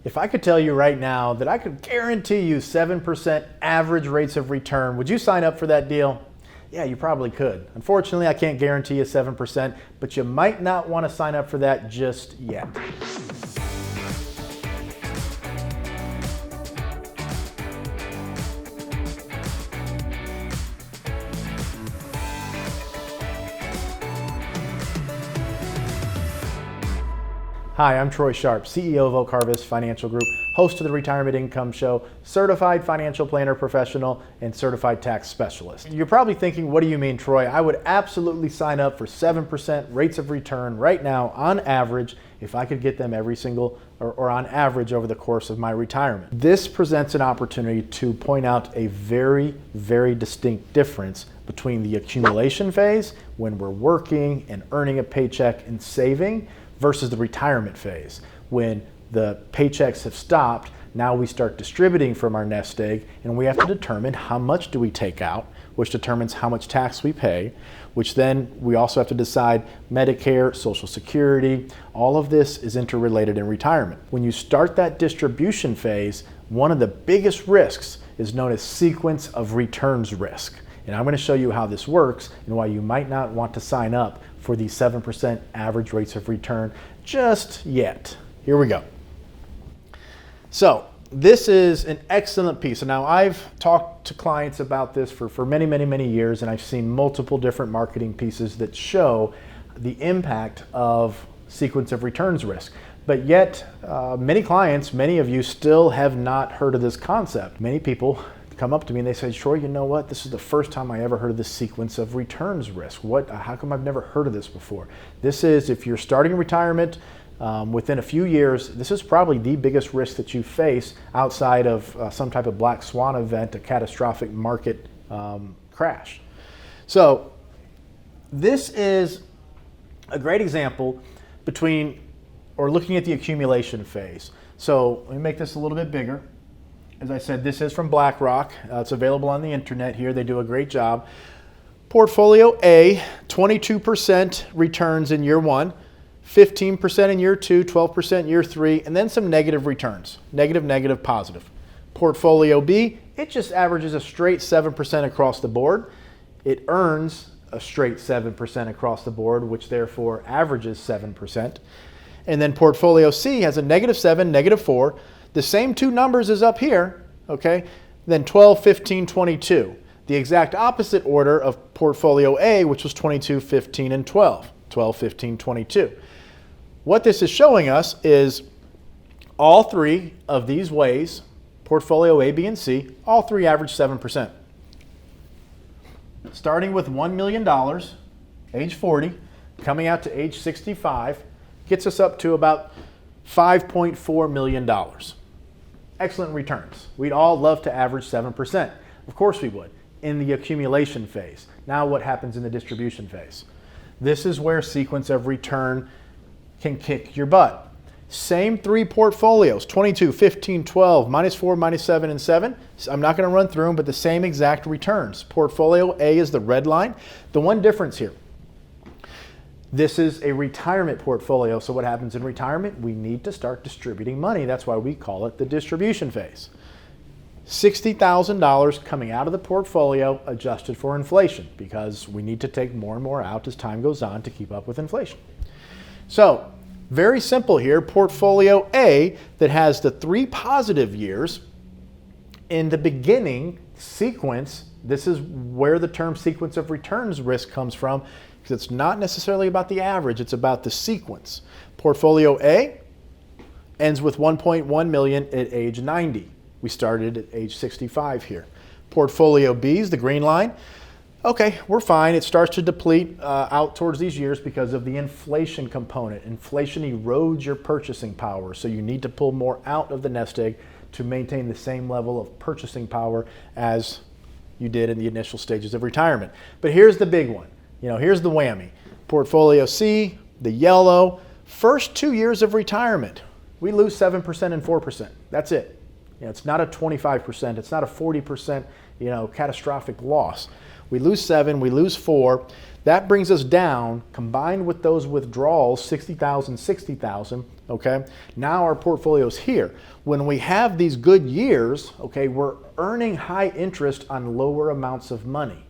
If I could tell you right now that I could guarantee you 7% average rates of return, would you sign up for that deal? Yeah, you probably could. Unfortunately, I can't guarantee you 7%, but you might not want to sign up for that just yet. Hi, I'm Troy Sharpe, CEO of Oak Harvest Financial Group, host of the Retirement Income Show, certified financial planner professional, and certified tax specialist. You're probably thinking, what do you mean, Troy? I would absolutely sign up for 7% rates of return right now on average if I could get them every single or on average over the course of my retirement. This presents an opportunity to point out a very, very distinct difference between the accumulation phase, when we're working and earning a paycheck and saving, versus the retirement phase, when the paychecks have stopped. Now we start distributing from our nest egg, and we have to determine how much do we take out, which determines how much tax we pay, which then we also have to decide Medicare, Social Security. All of this is interrelated in retirement. When you start that distribution phase, one of the biggest risks is known as sequence of returns risk. And I'm going to show you how this works and why you might not want to sign up for the 7% average rates of return just yet. Here we go. So this is an excellent piece. And now I've talked to clients about this for many, many, many years, and I've seen multiple different marketing pieces that show the impact of sequence of returns risk. But yet, many clients, many of you still have not heard of this concept. Many people come up to me and they say, Troy, you know what? This is the first time I ever heard of this sequence of returns risk. How come I've never heard of this before? This is, if you're starting retirement within a few years, this is probably the biggest risk that you face outside of some type of black swan event, a catastrophic market crash. So this is a great example between, or looking at the accumulation phase. So let me make this a little bit bigger. As I said, this is from BlackRock. It's available on the internet here. They do a great job. Portfolio A, 22% returns in year one, 15% in year two, 12% in year three, and then some negative returns. Negative, negative, positive. Portfolio B, it just averages a straight 7% across the board. It earns a straight 7% across the board, which therefore averages 7%. And then Portfolio C has a negative 7, negative 4. The same two numbers is up here, okay? Then 12, 15, 22. The exact opposite order of Portfolio A, which was 22, 15, and 12. 12, 15, 22. What this is showing us is all three of these ways, Portfolio A, B, and C, all three average 7%. Starting with $1 million, age 40, coming out to age 65, gets us up to about $5.4 million. Excellent returns. We'd all love to average 7%. Of course we would, in the accumulation phase. Now what happens in the distribution phase? This is where sequence of return can kick your butt. Same three portfolios, 22, 15, 12, minus 4, minus 7, and 7. I'm not going to run through them, but the same exact returns. Portfolio A is the red line. The one difference here, this is a retirement portfolio. So what happens in retirement? We need to start distributing money. That's why we call it the distribution phase. $60,000 coming out of the portfolio adjusted for inflation, because we need to take more and more out as time goes on to keep up with inflation. So very simple here. Portfolio A that has the three positive years in the beginning sequence. This is where the term sequence of returns risk comes from, because it's not necessarily about the average, it's about the sequence. Portfolio A ends with 1.1 million at age 90. We started at age 65 here. Portfolio B is the green line. Okay, we're fine. It starts to deplete out towards these years because of the inflation component. Inflation erodes your purchasing power, so you need to pull more out of the nest egg to maintain the same level of purchasing power as you did in the initial stages of retirement. But here's the big one. Here's the whammy. Portfolio C, the yellow, first 2 years of retirement, we lose 7% and 4%. That's it. It's not a 25%, it's not a 40%, catastrophic loss. We lose 7, we lose 4. That brings us down, combined with those withdrawals, 60,000, 60,000, okay? Now our portfolio's here. When we have these good years, okay, we're earning high interest on lower amounts of money.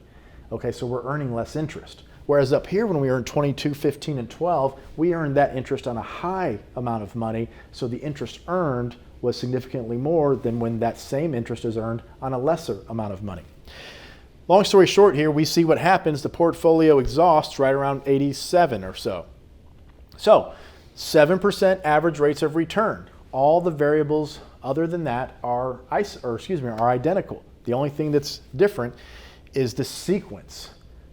Okay, so we're earning less interest. Whereas up here, when we earn 22, 15, and 12, we earned that interest on a high amount of money, so the interest earned was significantly more than when that same interest is earned on a lesser amount of money. Long story short here, we see what happens. The portfolio exhausts right around 87 or so. So 7% average rates of return. All the variables other than that are identical. The only thing that's different is the sequence.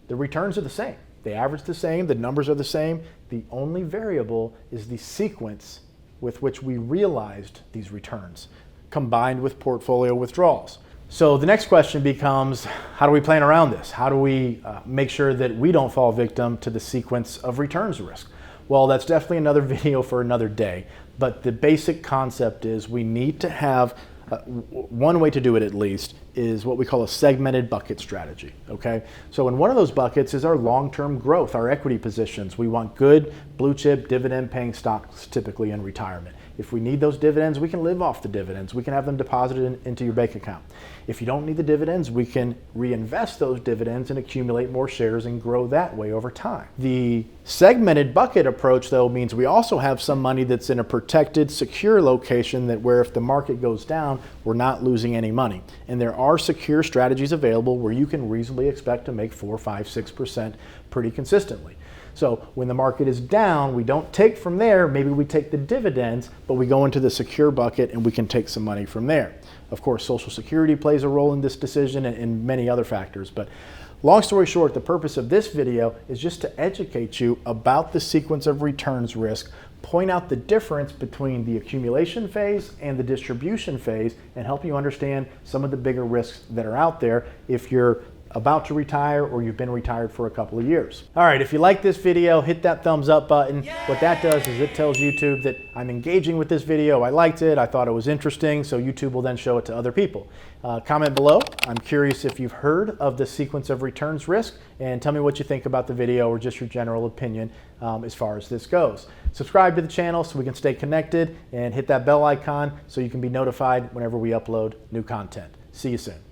The returns are the same. The average is the same, the numbers are the same. The only variable is the sequence with which we realized these returns, combined with portfolio withdrawals. So the next question becomes, how do we plan around this? How do we make sure that we don't fall victim to the sequence of returns risk? Well, that's definitely another video for another day, but the basic concept is we need to have one way to do it, at least, is what we call a segmented bucket strategy, okay? So in one of those buckets is our long-term growth, our equity positions. We want good blue chip dividend paying stocks typically in retirement. If we need those dividends, we can live off the dividends. We can have them deposited into your bank account. If you don't need the dividends, we can reinvest those dividends and accumulate more shares and grow that way over time. The segmented bucket approach, though, means we also have some money that's in a protected, secure location that where if the market goes down, we're not losing any money. And there are secure strategies available where you can reasonably expect to make 4, 5, 6% pretty consistently. So when the market is down, we don't take from there. Maybe we take the dividends, but we go into the secure bucket and we can take some money from there. Of course, Social Security plays a role in this decision and many other factors. But long story short, the purpose of this video is just to educate you about the sequence of returns risk, point out the difference between the accumulation phase and the distribution phase, and help you understand some of the bigger risks that are out there if you're about to retire or you've been retired for a couple of years. All right, if you like this video, hit that thumbs up button. Yay! What that does is it tells YouTube that I'm engaging with this video, I liked it, I thought it was interesting, so YouTube will then show it to other people. Comment below. I'm curious if you've heard of the sequence of returns risk, and tell me what you think about the video or just your general opinion as far as this goes. Subscribe to the channel so we can stay connected, and hit that bell icon so you can be notified whenever we upload new content. See you soon.